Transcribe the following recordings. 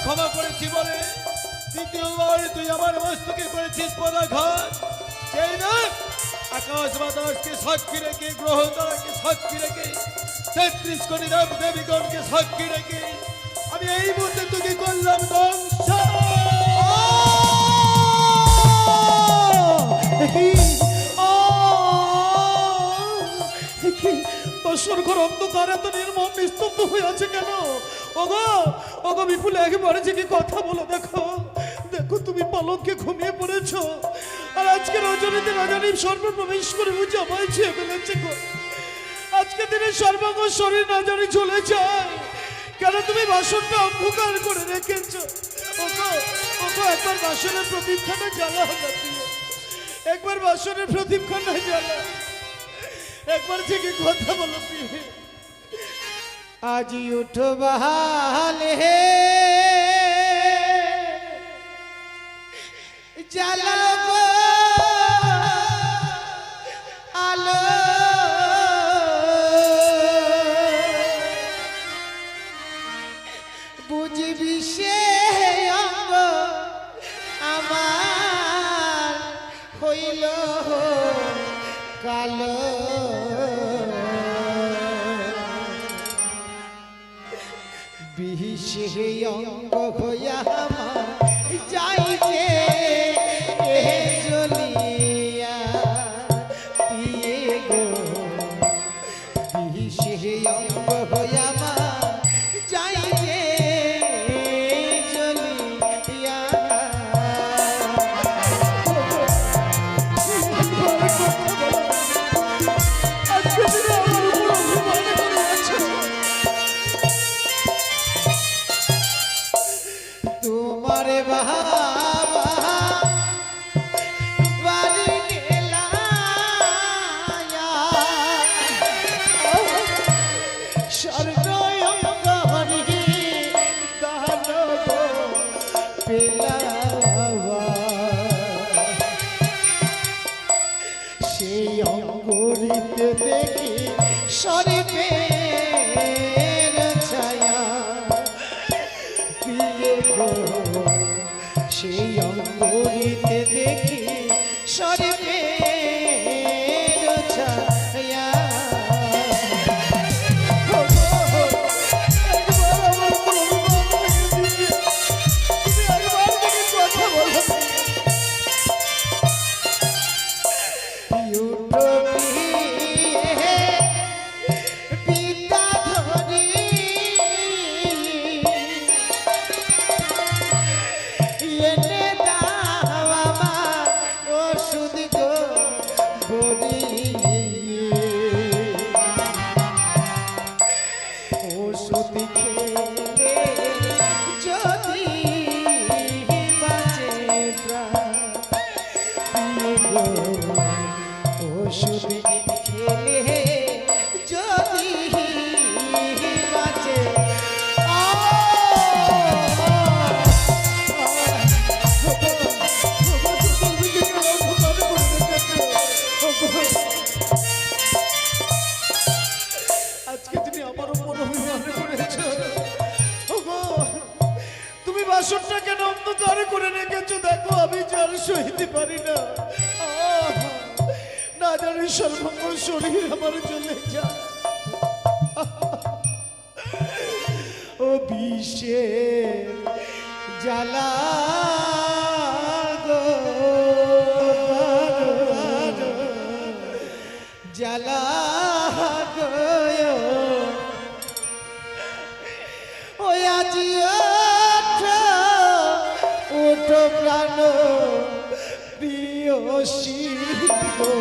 ক্ষমা করেছি বলে দ্বিতীয়বার তুই আমার মস্তকে করেছিস পদাঘাত। সেই না আকাশ বাতাসকে সাক্ষী রেখে, গ্রহ তারাকে সাক্ষী রেখে, 33 কোটি দেব দেবীগণকে সাক্ষী রেখে আমি এই মুহূর্তে তোকে করলাম ধ্বংস। বসর ঘর অন্ধকার এত নির্মম নিস্তব্ধ হয়ে আছে কেন? ওগো ওগো বিপুল একবারে যে কি কথা বলো, দেখো দেখো তুমি পালককে ঘুমিয়ে পড়েছো, আর আজকে রজনীতে রাজানী সর্ব প্রবেশ করে বুঝে আমায় ছুঁয়ে ফেলেছে গো। আজকে দিনে সর্বাঙ্গ শরীর না জানি চলে যায় কেন? তুমি বাসনটা অন্ধকার করে রেখেছো। ওগো ওগো একবার বাসনের প্রদীপখানা জ্বালা হবে, একবার বাসনের প্রদীপখানা জ্বালা, একবার থেকে কথা বলো প্রিয়। আজি উঠো বাহালে জ্বালাবো আলো, বুঝবি সে অঙ্গ আমার হইল কালো। বিহিষে অঙ্গ হইয়া আমার যাইছে জ্বলিয়া পিয়ে গো। বিহিষে অঙ্গ হইয়া আমার যাইছে জ্বলিয়া। তোমারে বাবা বাড়ি গেলা স্বর্গ অঙ্গহরি দানব পেলা, সেই অঙ্গরিতে দেখি শরীফের ছায়া পিয়ে গো। সেই অঙ্গরিতে দেখি শরীফের ছায়া। আজকে তুমি আমার উপর অভিমান করেছো। তুমি বাসনটা কেন অন্ধকার করে রেখেছো? দেখো আমি যার সইতে পারি না, না জানি সর্বাঙ্গ শরীর আমার চলে যায়। ও বিষের জ্বালা গো জ্বালা গো, ওই আজি ওঠো ওঠো প্রাণ প্রিয়সী গো।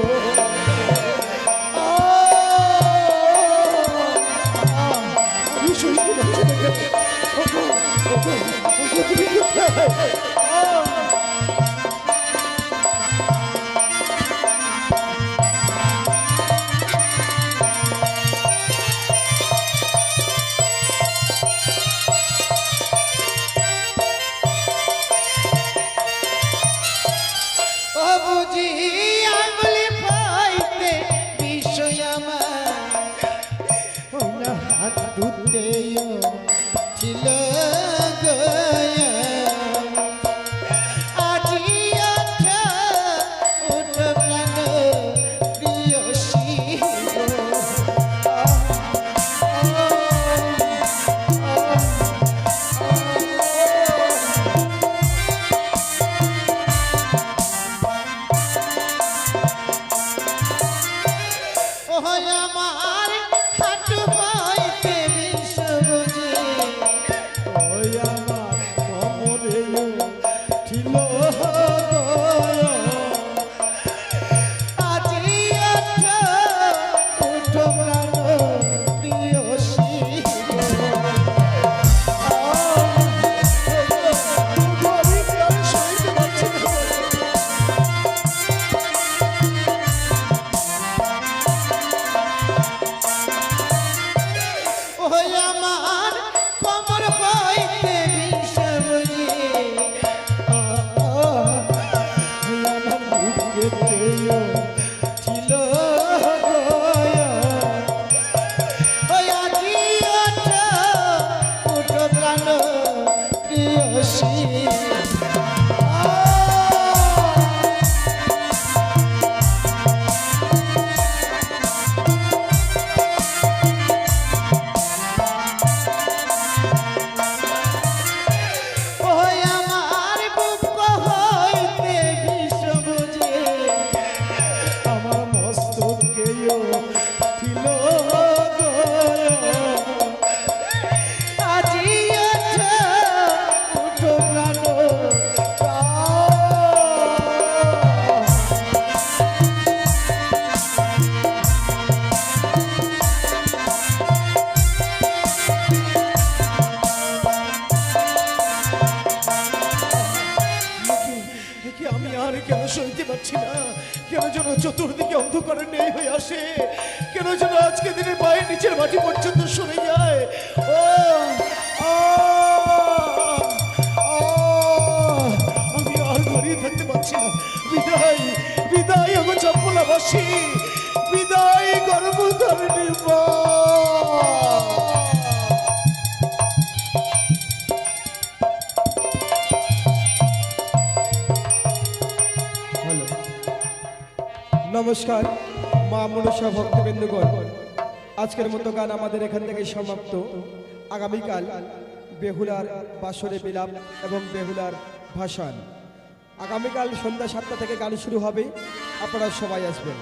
বুঝি আঙুলি পাইতে বিষয় আমার হাত ধুতে ছিল গয়া ওই আমার হাঁটু হইতে বিষ বুঝি ওই আমার কোমরে ছিল আজি ওঠো প্রাণ প্রিয় শিব ওই আমার কোমর হইতে বিষ বুঝি আমার বুকেতেও ছিল ওই আজি ওঠো প্রাণ প্রিয় শিব ওই আমার বুক হইতে বিষ বুঝি আমার মস্তকেও ছিল আজি ওঠো প্রাণ কি আমি আর কেন সইতে পারছি না? কেন যেন চতুর্দিকে অন্ধকারে নেই হয়ে আসে? কেন যেন আজকে দিনে পায়ের নিচের মাটি পর্যন্ত সরে যায়? ও আ, আ, আমি আর দাঁড়িয়ে থাকতে পারছি না। বিদায় বিদায় আমার চপ্পলাবাসী, বিদায় গর্ভধারিণী মা। হ্যালো, নমস্কার মা মনসা ভক্তবৃন্দগণ। আজকের মতো গান আমাদের এখান থেকে সমাপ্ত। আগামীকাল বেহুলার বাসরে বিলাপ এবং বেহুলার ভাসান। আগামীকাল সন্ধ্যা 7টা থেকে গান শুরু হবে, আপনারা সবাই আসবেন।